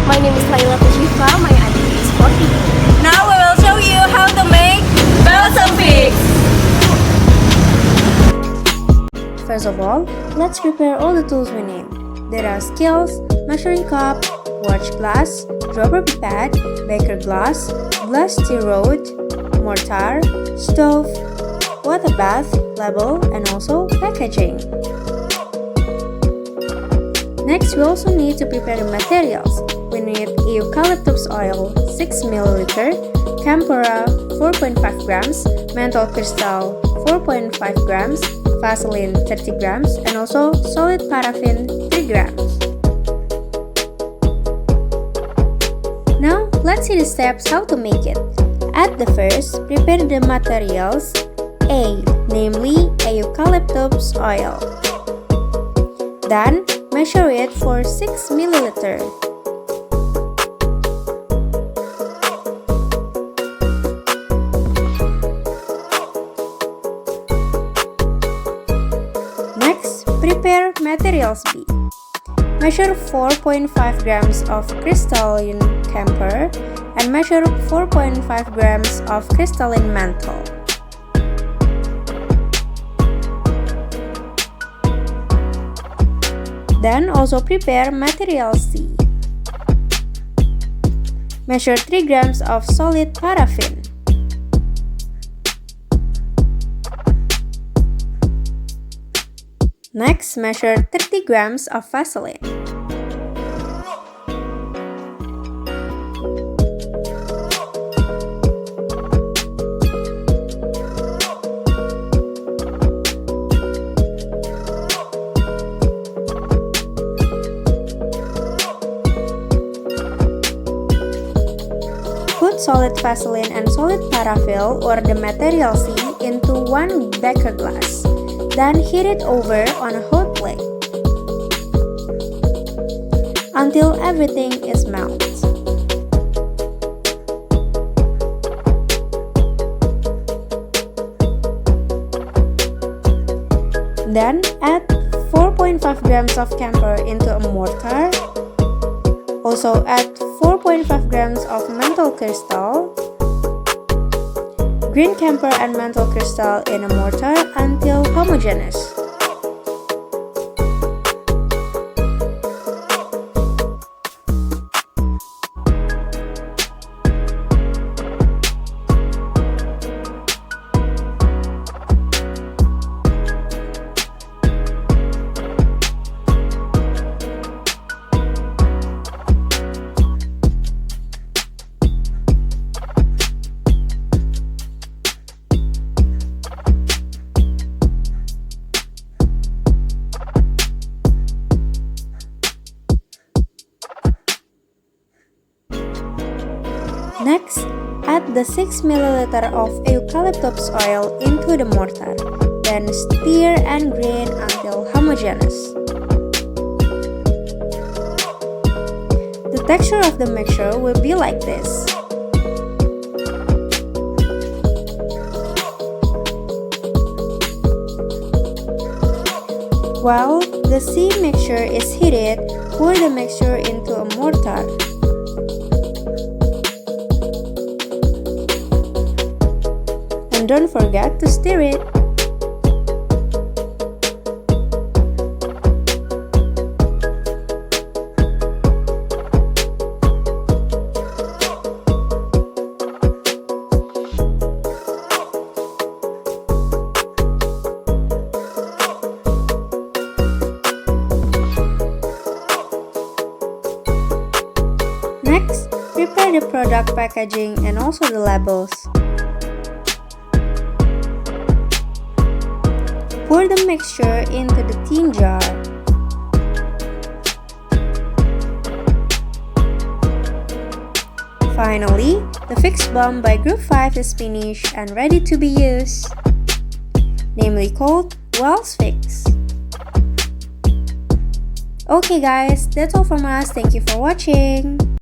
My name is Lailatussyifa, my age is 14. Now we will show you how to make balsam fix. First of all, let's prepare all the tools we need. There are scales, measuring cup, watch glass, dropper pipette, baker glass, glass stir rod, mortar, stove, water bath, label, and also packaging. Next, we also need to prepare the materials. We need eucalyptus oil 6 ml, camphora 4.5 grams, menthol crystal 4.5 grams, Vaseline 30 grams, and also solid paraffin 3 grams. Now, let's see the steps how to make it. At the first, prepare the materials A, namely a eucalyptus oil. Then, measure it for 6 ml. Next, prepare materials B. Measure 4.5 grams of crystalline camphor and measure 4.5 grams of crystalline menthol. Then also prepare material C. Measure 3 grams of solid paraffin. Next, measure 30 grams of Vaseline. Put solid Vaseline and solid paraffin or the material C into one beker glass. Then heat it over on a hot plate until everything is melted. Then add 4.5 grams of camphor into a mortar. Also add 4.5 grams of menthol crystal, green camphor and menthol crystal in a mortar until homogeneous. Next, add the 6 ml of eucalyptus oil into the mortar. Then stir and grind until homogeneous. The texture of the mixture will be like this. While the C mixture is heated, pour the mixture into a mortar. And don't forget to stir it. Next, prepare the product packaging and also the labels. Pour the mixture into the tin jar. Finally, the Vicks Balm by Group 5 is finished and ready to be used, namely called Wells Fix. Okay guys, that's all from us. Thank you for watching.